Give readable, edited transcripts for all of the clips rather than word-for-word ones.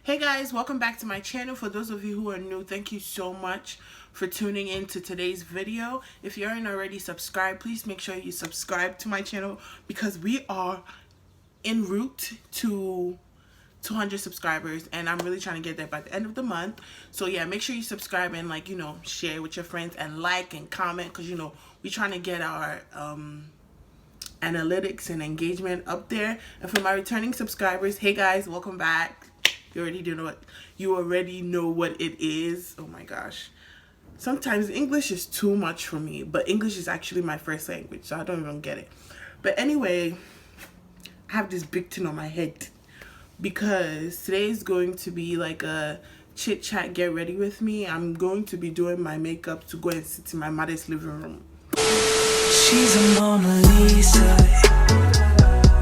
Hey guys, welcome back to my channel. For those of you who are new, thank you so much for tuning in to today's video. If you aren't already subscribed, please make sure you subscribe to my channel because we are en route to 200 subscribers and I'm really trying to get there by the end of the month. So yeah, make sure you subscribe and share with your friends and like and comment because we're trying to get our analytics and engagement up there. And for my returning subscribers, hey guys, welcome back. You already know what it is. Oh my gosh, sometimes English is too much for me, but English is actually my first language, so I don't even get it. But anyway, I have this big thing on my head because today is going to be like a chit chat, get ready with me. I'm going to be doing my makeup to go and sit in my mother's living room. She's a Mona Lisa.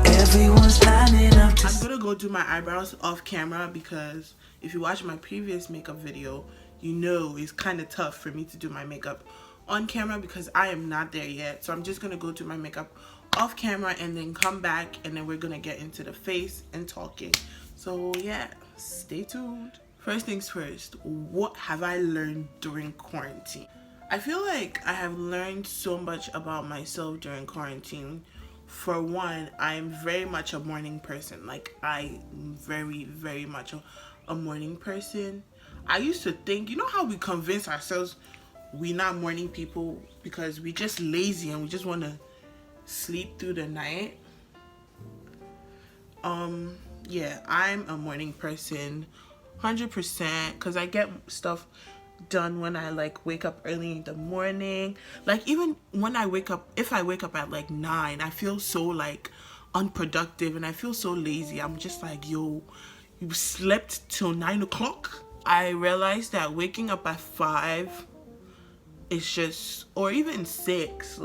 Everyone's lining up to... I'm gonna go do my eyebrows off camera because if you watch my previous makeup video, you know it's kind of tough for me to do my makeup on camera because I am not there yet. So I'm just gonna go do my makeup off camera and then come back and then we're gonna get into the face and talking. So yeah, stay tuned. First things first, what have I learned during quarantine? I feel like I have learned so much about myself during quarantine. For one, I'm very much a morning person. Like, I'm very much a morning person. I used to think, you know how we convince ourselves we're not morning people because we're just lazy and we just want to sleep through the night? Yeah, I'm a morning person 100% because I get stuff done when I wake up early in the morning. Like, even when I wake up, if I wake up at 9, I feel so unproductive and I feel so lazy. I'm just like, yo, you slept till 9 o'clock. I realized that waking up at 5 is just, or even 6,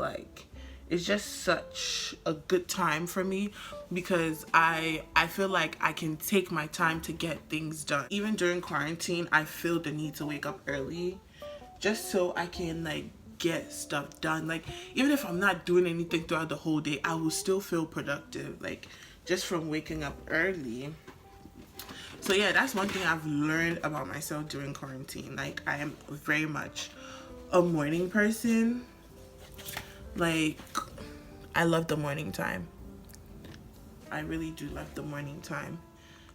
it's just such a good time for me because I feel like I can take my time to get things done. Even during quarantine, I feel the need to wake up early just so I can get stuff done. Even if I'm not doing anything throughout the whole day, I will still feel productive just from waking up early. So yeah, that's one thing I've learned about myself during quarantine. I am very much a morning person. I love the morning time. I really do love the morning time.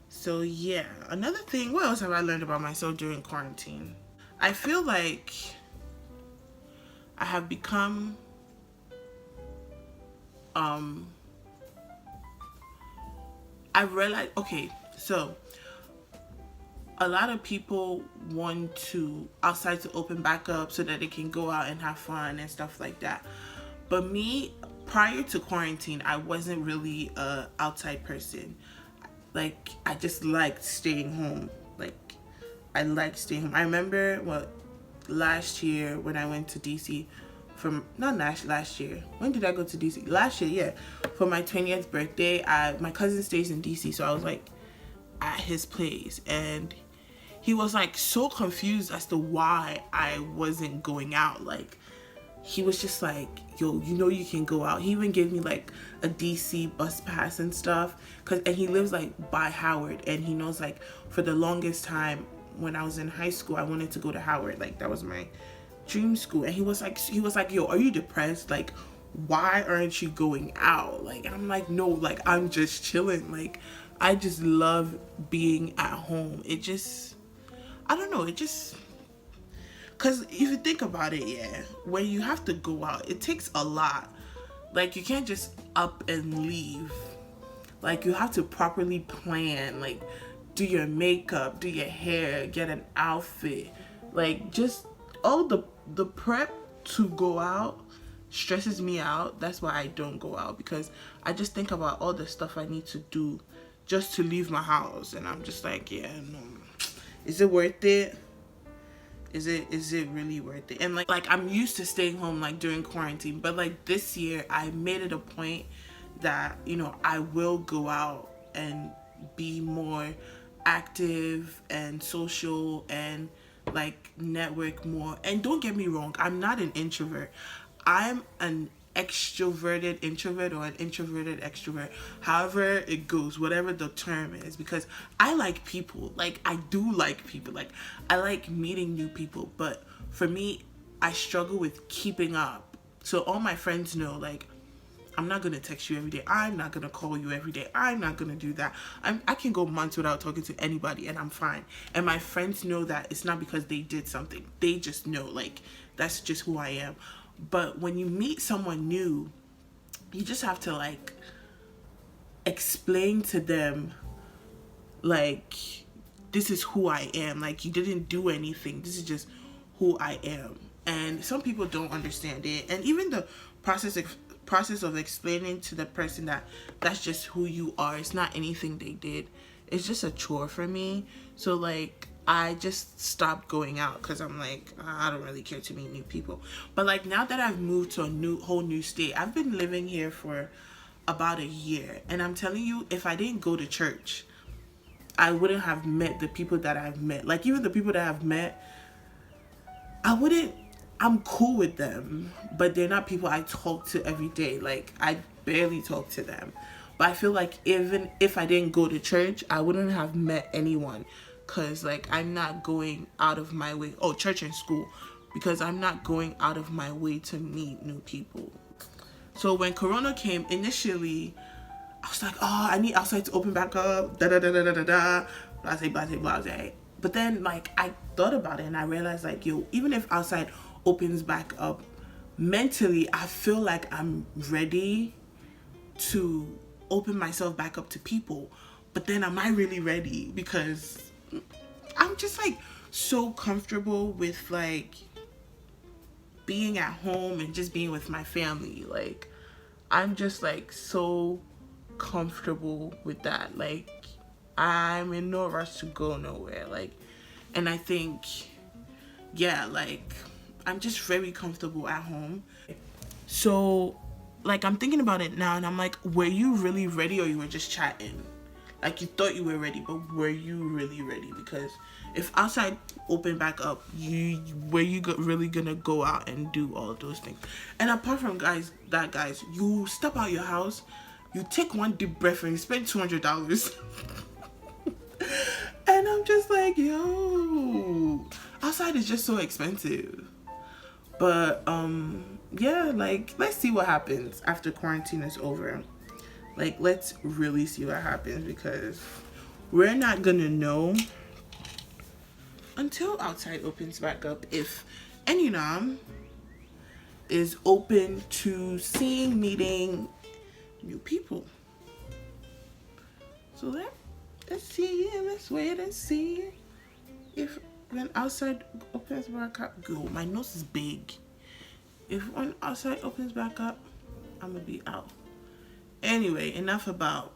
So yeah, another thing, what else have I learned about myself during quarantine? I feel like I have become I've realized, okay, so a lot of people want outside to open back up so that they can go out and have fun and stuff like that. But me, prior to quarantine, I wasn't really a outside person. I just liked staying home. I liked staying home. I remember last year when I went to DC last year. When did I go to DC? Last year, yeah. For my 20th birthday, my cousin stays in DC, so I was at his place and he was so confused as to why I wasn't going out. He was just like, yo, you can go out. He even gave me a DC bus pass and stuff and he lives by Howard, and he knows for the longest time when I was in high school I wanted to go to Howard. That was my dream school. And he was like, yo, are you depressed? Why aren't you going out? And I'm like, no, I'm just chilling. I just love being at home. I don't know, because if you think about it, yeah, when you have to go out, it takes a lot. You can't just up and leave. You have to properly plan, do your makeup, do your hair, get an outfit. Just all the prep to go out stresses me out. That's why I don't go out, because I just think about all the stuff I need to do just to leave my house, and I'm just like, yeah, no. Is it worth it? Is it really worth it? And I'm used to staying home during quarantine, but this year I made it a point that I will go out and be more active and social and network more. And don't get me wrong, I'm not an introvert. I'm an extroverted introvert or an introverted extrovert, however it goes, whatever the term is, because I like people. Like, I do like people. Like, I like meeting new people, but for me, I struggle with keeping up. So all my friends know, like, I'm not gonna text you every day. I'm not gonna call you every day. I'm not gonna do that. I can go months without talking to anybody and I'm fine. And my friends know that it's not because they did something. They just know, like, that's just who I am. But when you meet someone new, you just have to, like, explain to them, like, this is who I am. Like, you didn't do anything. This is just who I am. And some people don't understand it. And even the process of explaining to the person that that's just who you are, it's not anything they did, it's just a chore for me. So, like, I just stopped going out because I'm like, I don't really care to meet new people. But, like, now that I've moved to a whole new state, I've been living here for about a year, and I'm telling you, if I didn't go to church, I wouldn't have met the people that I've met. Like, even the people that I've met, I'm cool with them, but they're not people I talk to every day. Like, I barely talk to them. But I feel like even if I didn't go to church, I wouldn't have met anyone. Because, like, I'm not going out of my way. Oh, church and school. Because I'm not going out of my way to meet new people. So when Corona came, initially, I was like, oh, I need outside to open back up. Da-da-da-da-da-da. Blase, blase, blase. But then, like, I thought about it and I realized, like, yo, even if outside opens back up, mentally I feel like I'm ready to open myself back up to people. But then, am I really ready? Because I'm just, like, so comfortable with, like, being at home and just being with my family. Like, I'm just, like, so comfortable with that. Like, I'm in no rush to go nowhere. Like, and I think, yeah, like, I'm just very comfortable at home. So, like, I'm thinking about it now and I'm like, were you really ready or you were just chatting? Like, you thought you were ready, but were you really ready? Because if outside open back up, really gonna go out and do all of those things? And apart from guys, you step out your house, you take one deep breath and you spend $200. And I'm just like, yo, outside is just so expensive. But yeah, like, let's see what happens after quarantine is over. Like, let's really see what happens, because we're not gonna know until outside opens back up if any is open to seeing, meeting new people. So let's see, let's wait and see if when outside opens back up, go. My nose is big. If when outside opens back up, I'm gonna be out. Anyway, enough about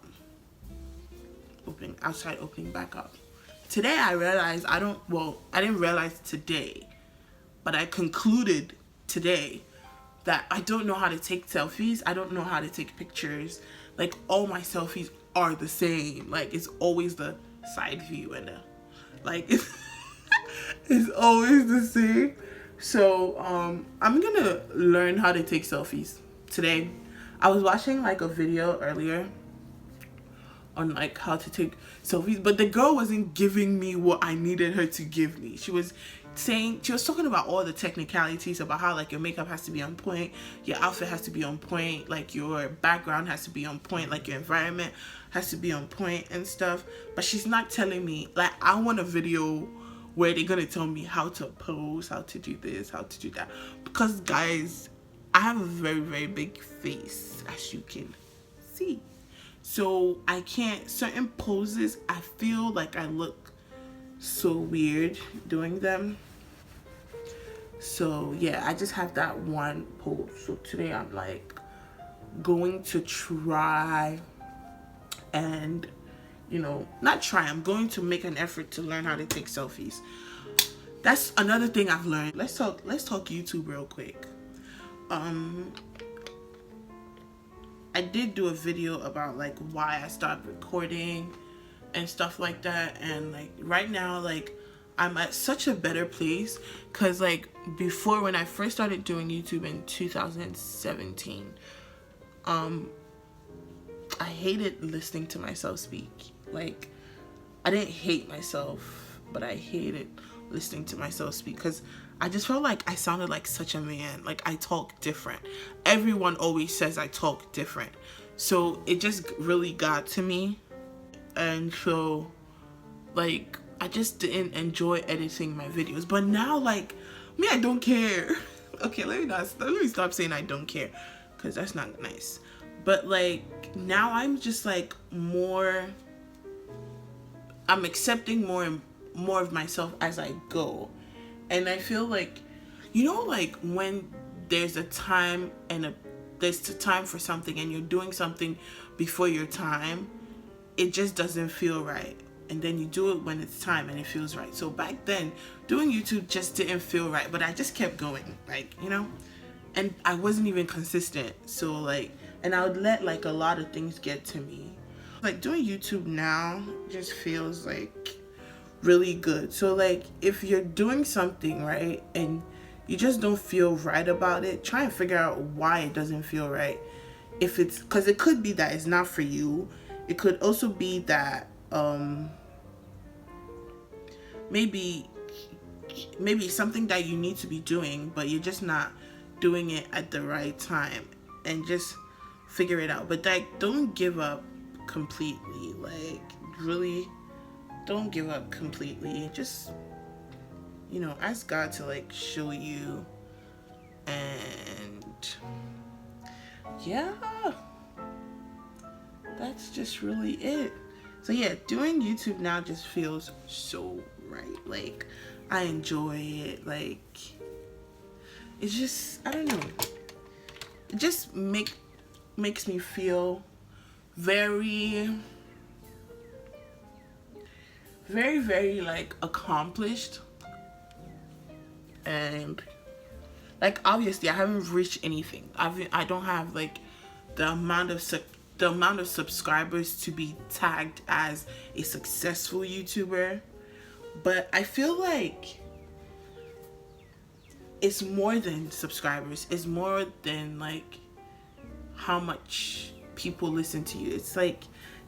opening back up. Today I realized I didn't realize today, but I concluded today that I don't know how to take selfies. I don't know how to take pictures. Like, all my selfies are the same. Like, it's always the side view and it's always the same. So I'm gonna learn how to take selfies today. I was watching, like, a video earlier on, like, how to take selfies, but the girl wasn't giving me what I needed her to give me. She was talking about all the technicalities about how, like, your makeup has to be on point, your outfit has to be on point, like, your background has to be on point, like, your environment has to be on point and stuff. But she's not telling me, like, I want a video where they're gonna tell me how to pose, how to do this, how to do that. Because, guys, I have a very, very big face, as you can see. So I can't, certain poses, I feel like I look so weird doing them. So yeah, I just have that one pose. So today I'm, like, going to try and, I'm going to make an effort to learn how to take selfies. That's another thing I've learned. Let's talk YouTube real quick. I did do a video about, like, why I stopped recording and stuff like that, and, like, right now, like, I'm at such a better place, because like before, when I first started doing YouTube in 2017, I hated listening to myself speak. Like, I didn't hate myself, but I hated listening to myself speak, because I just felt like I sounded like such a man. Like, I talk different. Everyone always says I talk different. So it just really got to me. And so, like, I just didn't enjoy editing my videos. But now, like, me, I don't care. Okay, let me stop saying I don't care, because that's not nice. But like, now I'm just like I'm accepting more and more of myself as I go. And I feel like, like when there's a time there's a time for something, and you're doing something before your time, it just doesn't feel right. And then you do it when it's time and it feels right. So back then, doing YouTube just didn't feel right, but I just kept going, like, and I wasn't even consistent. So like, and I would let like a lot of things get to me. Like, doing YouTube now just feels like really good. So like, if you're doing something right and you just don't feel right about it, try and figure out why it doesn't feel right. If it's because it could be that it's not for you. It could also be that maybe something that you need to be doing, but you're just not doing it at the right time, and just figure it out. But like, don't give up completely. Like, really, don't give up completely. Just, ask God to like show you. And yeah, that's just really it. So yeah, doing YouTube now just feels so right. Like, I enjoy it. Like, it's just, I don't know, it just makes me feel very, very, very like accomplished. And like, obviously I haven't reached anything. I don't have like the amount of subscribers to be tagged as a successful YouTuber, but I feel like it's more than subscribers. It's more than like how much people listen to you. It's like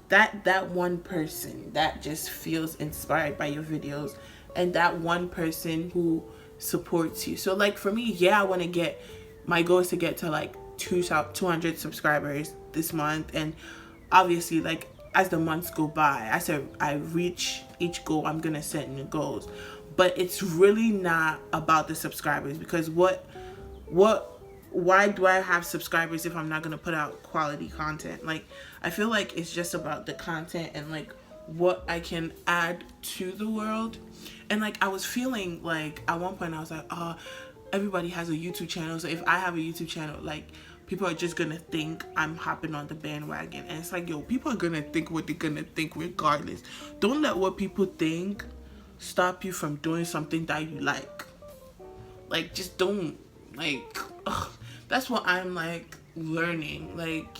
that one person that just feels inspired by your videos, and that one person who supports you. So like, for me, yeah, I want to get, my goal is to get to like 200 subscribers this month. And obviously, like, as the months go by, as I reach each goal, I'm gonna set new goals. But it's really not about the subscribers, because why do I have subscribers if I'm not gonna put out quality content? Like, I feel like it's just about the content and like what I can add to the world. And like, I was feeling like at one point I was like, everybody has a YouTube channel, so if I have a YouTube channel, like, people are just gonna think I'm hopping on the bandwagon. And it's like, yo, people are gonna think what they're gonna think regardless. Don't let what people think stop you from doing something that you like. Like, just don't, like, that's what I'm like learning. Like,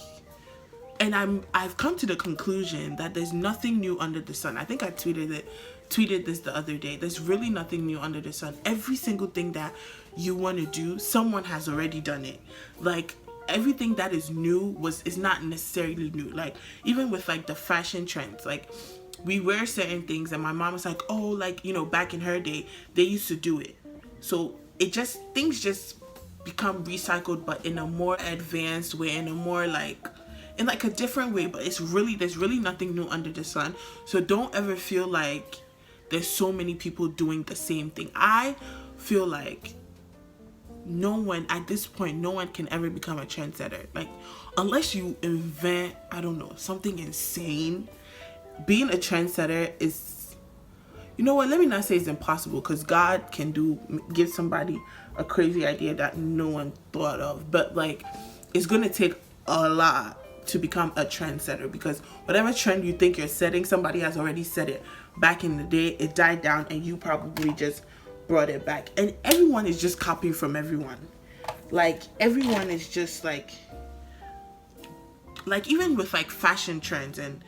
and I've come to the conclusion that there's nothing new under the sun. I think I tweeted this the other day. There's really nothing new under the sun. Every single thing that you want to do, someone has already done it. Like, everything that is new is not necessarily new. Like, even with like the fashion trends, like, we wear certain things and my mom was like, oh, like, back in her day they used to do it. So things just become recycled, but in a more advanced way, in a more like, in like a different way. But there's really nothing new under the sun. So don't ever feel like there's so many people doing the same thing. I feel like at this point, no one can ever become a trendsetter. Like, unless you invent, I don't know, something insane. Being a trendsetter is, let me not say it's impossible, because God can give somebody a crazy idea that no one thought of. But like, it's gonna take a lot to become a trendsetter, because whatever trend you think you're setting, somebody has already set it back in the day. It died down and you probably just brought it back. And everyone is just copying from everyone. Like, everyone is just like even with like fashion trends and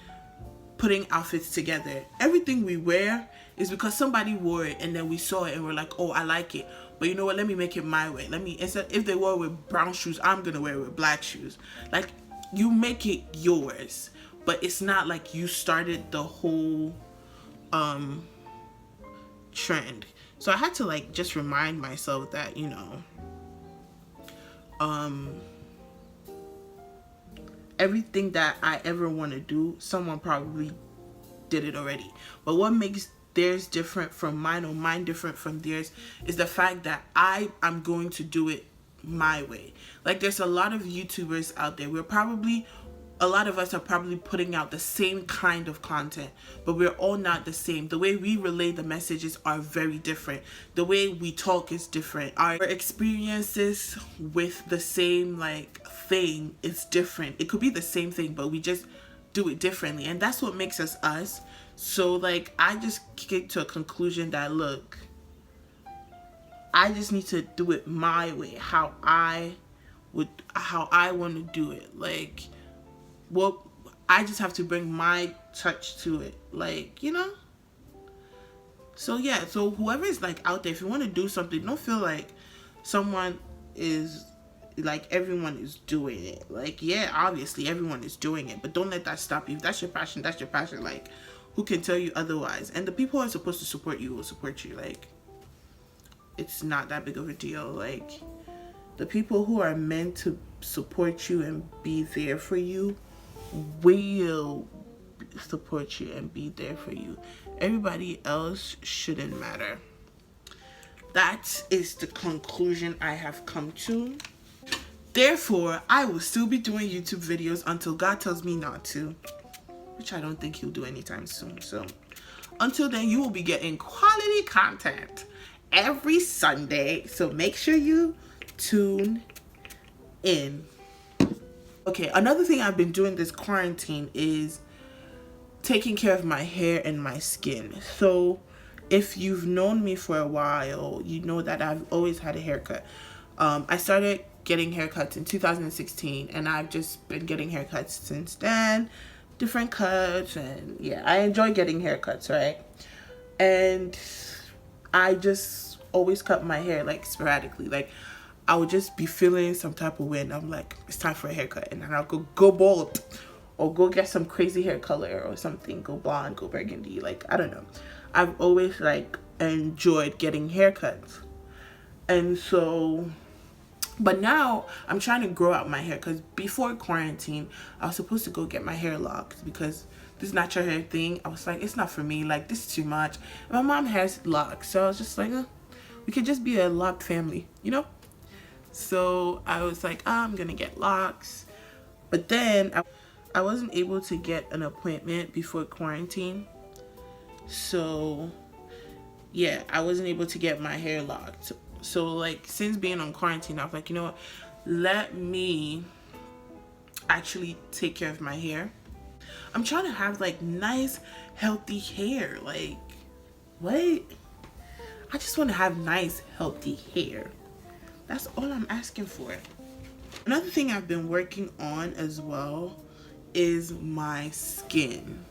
putting outfits together, everything we wear It's because somebody wore it and then we saw it and we're like, oh, I like it. But you know what? Let me make it my way. Instead, if they wore it with brown shoes, I'm gonna wear it with black shoes. Like, you make it yours, but it's not like you started the whole trend. So I had to like just remind myself that, you know, everything that I ever want to do, someone probably did it already. But what makes theirs different from mine, or mine different from theirs, is the fact that I am going to do it my way. Like, there's a lot of YouTubers out there. A lot of us are probably putting out the same kind of content, but we're all not the same. The way we relay the messages are very different. The way we talk is different. Our experiences with the same like thing is different. It could be the same thing, but we just do it differently, and that's what makes us us. So like, I just came to a conclusion that, look, I just need to do it my way, how I want to do it. Like, well, I just have to bring my touch to it, like, you know. So yeah, so whoever is like out there, if you want to do something, don't feel like someone is like, everyone is doing it. Like, yeah, obviously everyone is doing it, but don't let that stop you. If that's your passion, that's your passion. Like, who can tell you otherwise? And the people who are supposed to support you will support you. Like, it's not that big of a deal. Like, the people who are meant to support you and be there for you will support you and be there for you. Everybody else shouldn't matter. That is the conclusion I have come to. Therefore, I will still be doing YouTube videos until God tells me not to, which I don't think he'll do anytime soon. So until then, you will be getting quality content every Sunday. So make sure you tune in. Okay, another thing I've been doing this quarantine is taking care of my hair and my skin. So if you've known me for a while, you know that I've always had a haircut. I started getting haircuts in 2016, and I've just been getting haircuts since then. Different cuts, and yeah, I enjoy getting haircuts, right? And I just always cut my hair like sporadically. Like, I would just be feeling some type of way, and I'm like, it's time for a haircut, and then I'll go bald, or go get some crazy hair color or something, go blonde, go burgundy. Like, I don't know. I've always like enjoyed getting haircuts, and so, but now I'm trying to grow out my hair, because before quarantine I was supposed to go get my hair locked, because this natural hair thing, I was like, it's not for me. Like, this is too much. And my mom has locks, so I was just like, we could just be a locked family, you know. So I was like, I'm gonna get locks. But then I wasn't able to get an appointment before quarantine. So yeah, I wasn't able to get my hair locked. So like, since being on quarantine, I was like, you know what? Let me actually take care of my hair. I'm trying to have like nice, healthy hair. Like, what? I just want to have nice, healthy hair. That's all I'm asking for. Another thing I've been working on as well is my skin.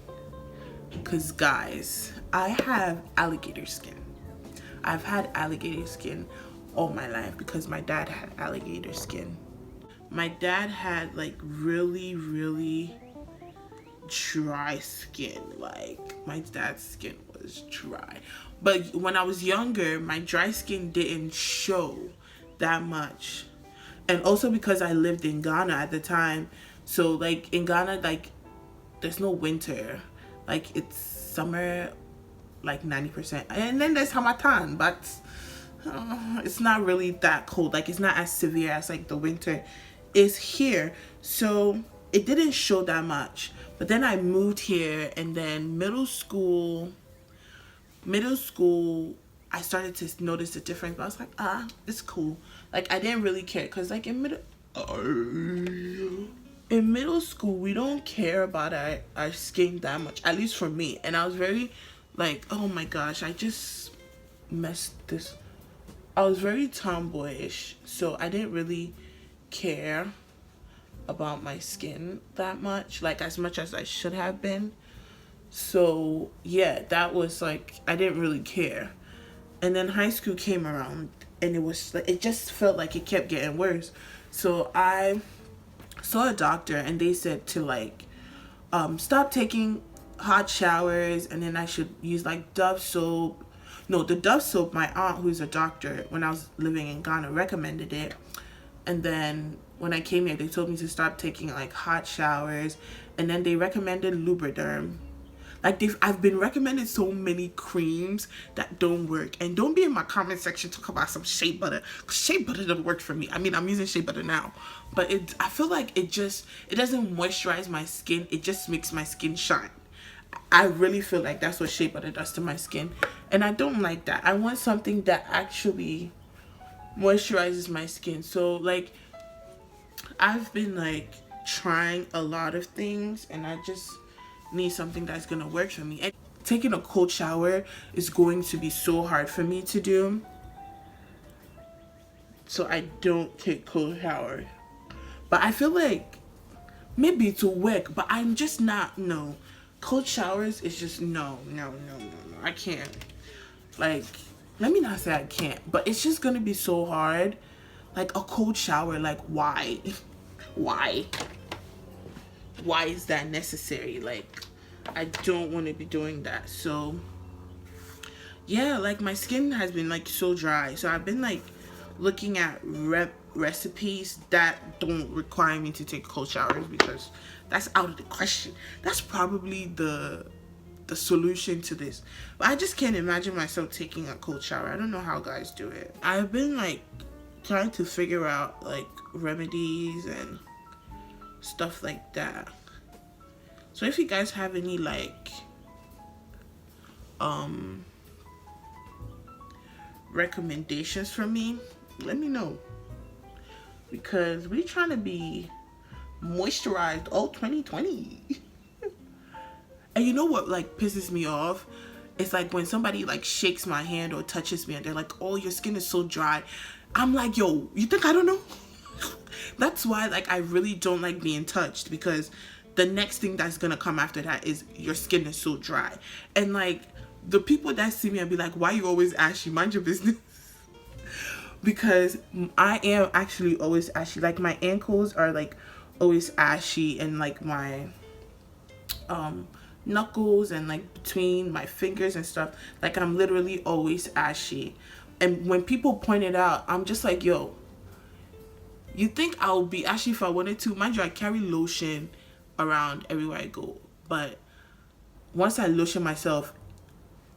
Because guys, I have alligator skin. I've had alligator skin all my life because my dad had alligator skin. My dad had like really, really dry skin. Like, my dad's skin was dry. But when I was younger, my dry skin didn't show that much. And also because I lived in Ghana at the time, so like in Ghana, like, there's no winter. Like, it's summer like 90%, and then there's Hamatan, but it's not really that cold. Like, it's not as severe as like the winter is here, so it didn't show that much. But then I moved here, and then middle school I started to notice the difference. But I was like, it's cool. Like, I didn't really care, because like in middle school we don't care about our skin that much, at least for me. And I was very like, oh my gosh, I just messed this. I was very tomboyish, so I didn't really care about my skin that much, like as much as I should have been. So yeah, that was like, I didn't really care. And then high school came around, and it was like, it just felt like it kept getting worse. So I saw a doctor, and they said to like stop taking hot showers, and then I should use like Dove soap. No, the Dove soap, my aunt, who's a doctor, when I was living in Ghana, recommended it. And then when I came here, they told me to stop taking like hot showers, and then they recommended Lubriderm. Like, I've been recommended so many creams that don't work. And don't be in my comment section to talk about some shea butter. 'Cause shea butter doesn't work for me. I mean, I'm using shea butter now, but I feel like it doesn't moisturize my skin. It just makes my skin shine. I really feel like that's what shea butter does to my skin, and I don't like that. I want something that actually moisturizes my skin. So like, I've been like trying a lot of things, and I just need something that's gonna work for me. And taking a cold shower is going to be so hard for me to do, so I don't take cold showers. But I feel like maybe to work, but I'm just not, no. Cold showers is just no. I can't. Like, let me not say I can't, but it's just gonna be so hard. Like, a cold shower, like, why? Why? Why is that necessary? Like, I don't want to be doing that. So yeah, like, my skin has been like so dry, so I've been like looking at recipes that don't require me to take cold showers, because that's out of the question. That's probably the solution to this, but I just can't imagine myself taking a cold shower. I don't know how guys do it. I've been like trying to figure out like remedies and stuff like that. So if you guys have any like recommendations for me, let me know, because we trying to be moisturized all 2020. And you know what like pisses me off? It's like when somebody like shakes my hand or touches me, and they're like, oh, your skin is so dry. I'm like, yo, you think I don't know? That's why like I really don't like being touched, because the next thing that's gonna come after that is your skin is so dry. And like, the people that see me and be like, why you always ashy? Mind your business. Because I am actually always ashy. Like, my ankles are like always ashy, and like my knuckles and like between my fingers and stuff, like I'm literally always ashy. And when people point it out, I'm just like, yo, you think I'll be ashy if I wanted to? Mind you, I carry lotion around everywhere I go, but once I lotion myself,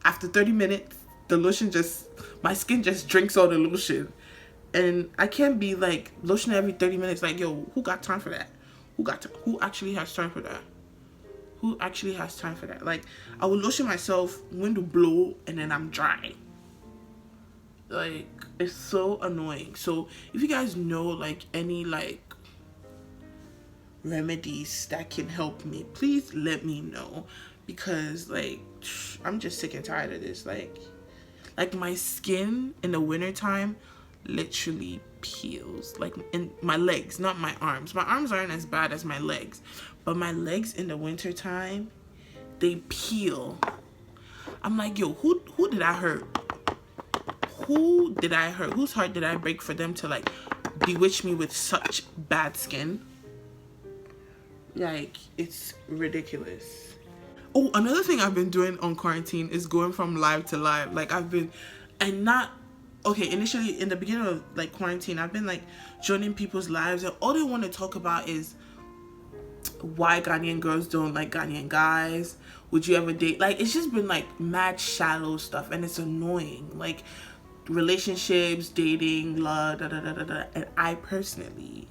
after 30 minutes, the lotion just, my skin just drinks all the lotion. And I can't be like lotion every 30 minutes. Like, yo, who got time for that? Who actually has time for that? Who actually has time for that? Like, I will lotion myself, window blow, and then I'm dry. Like, it's so annoying. So if you guys know like any like remedies that can help me, please let me know, because like I'm just sick and tired of this. Like my skin in the wintertime literally peels, like in my legs, not my arms. My arms aren't as bad as my legs, but my legs in the wintertime, they peel. I'm like, yo, who did I hurt? Who did I hurt? Whose heart did I break for them to like bewitch me with such bad skin? Like, it's ridiculous. Oh, another thing I've been doing on quarantine is going from live to live. Like, I've been, and not, okay, initially in the beginning of like quarantine, I've been like joining people's lives, and all they want to talk about is why Ghanaian girls don't like Ghanaian guys. Would you ever date? Like, it's just been like mad shallow stuff, and it's annoying. Like, relationships, dating, love, da da da da da. And I personally,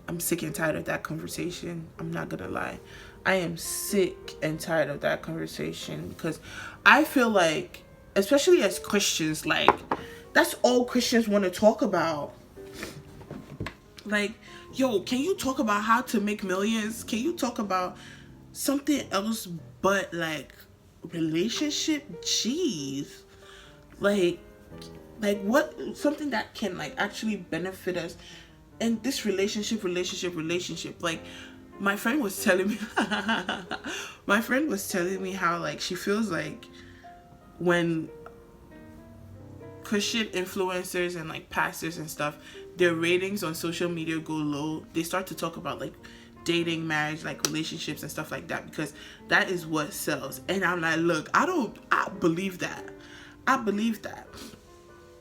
I'm sick and tired of that conversation. I'm not gonna lie. I am sick and tired of that conversation, because I feel like, especially as Christians, like, that's all Christians want to talk about. Like, yo, can you talk about how to make millions? Can you talk about something else but like relationship? Jeez. Like what, something that can like actually benefit us in this relationship. Like, my friend was telling me my friend was telling me how like she feels like when Christian influencers and like pastors and stuff, their ratings on social media go low, they start to talk about like dating, marriage, like relationships and stuff like that, because that is what sells. And I'm like, look, I believe that. I believe that.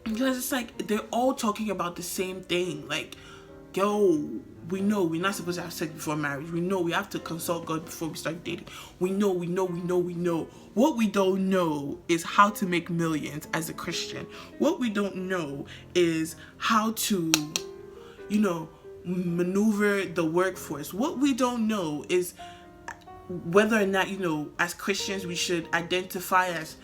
Because it's like they're all talking about the same thing. Like, yo, we know we're not supposed to have sex before marriage. We know we have to consult God before we start dating. We know. What we don't know is how to make millions as a Christian. What we don't know is how to, maneuver the workforce. What we don't know is whether or not, as Christians we should identify as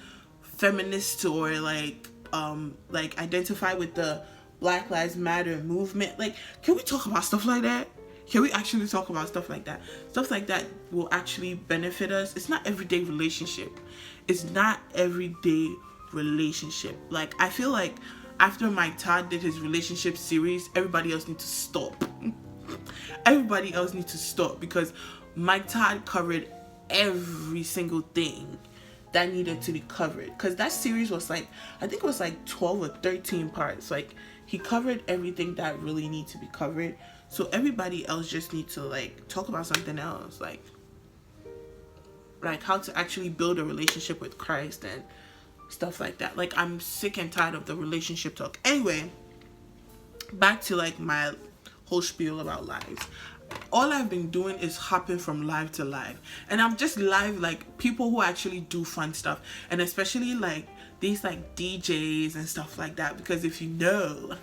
feminists or like identify with the Black Lives Matter movement. Like, can we talk about stuff like that? Can we actually talk about stuff like that? Stuff like that will actually benefit us. It's not everyday relationship. It's not everyday relationship. Like, I feel like after Mike Todd did his relationship series, everybody else needs to stop. Everybody else needs to stop, because Mike Todd covered every single thing that needed to be covered. Because that series was like, I think it was like 12 or 13 parts. Like, he covered everything that really needs to be covered. So everybody else just needs to like talk about something else, like how to actually build a relationship with Christ and stuff like that. Like, I'm sick and tired of the relationship talk. Anyway, back to like my whole spiel about lives. All I've been doing is hopping from live to live, and I'm just live like people who actually do fun stuff, and especially like these like DJs and stuff like that, because if you know,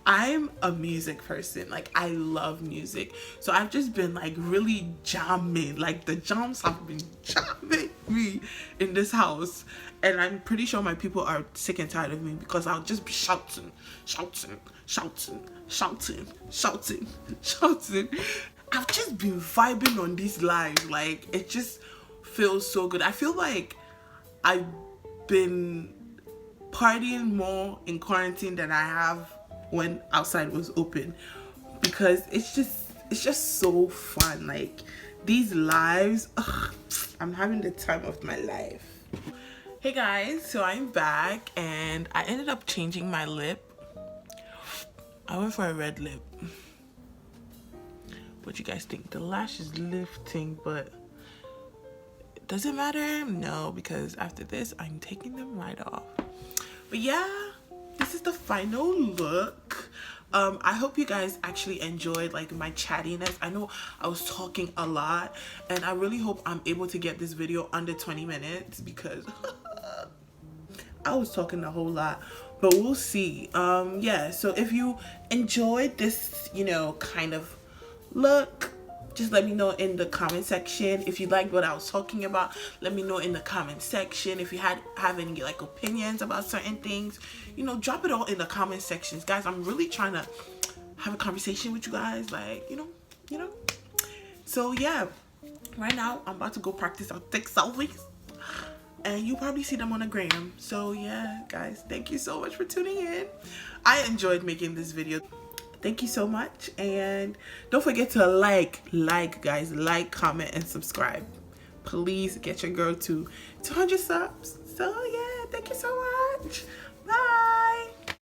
I'm a music person. Like, I love music, so I've just been like really jamming. Like, the jams have been jamming me in this house, and I'm pretty sure my people are sick and tired of me, because I'll just be shouting. I've just been vibing on these lives. Like, it just feels so good. I feel like I've been partying more in quarantine than I have when outside was open, because it's just so fun. Like, these lives, I'm having the time of my life. Hey guys, so I'm back, and I ended up changing my lip. I went for a red lip. What you guys think? The lash is lifting, but does it matter? No, because after this I'm taking them right off. But yeah, this is the final look. I hope you guys actually enjoyed like my chattiness. I know I was talking a lot, and I really hope I'm able to get this video under 20 minutes, because I was talking a whole lot, but we'll see. Yeah, so if you enjoyed this, kind of look, just let me know in the comment section. If you liked what I was talking about, let me know in the comment section. If you have any like opinions about certain things, drop it all in the comment sections, guys. I'm really trying to have a conversation with you guys, like, so yeah, right now I'm about to go practice our thick selfies, and you'll probably see them on a Grwm. So yeah, guys, thank you so much for tuning in. I enjoyed making this video. Thank you so much, and don't forget to like, guys, like, comment, and subscribe. Please get your girl to 200 subs. So yeah, thank you so much. Bye.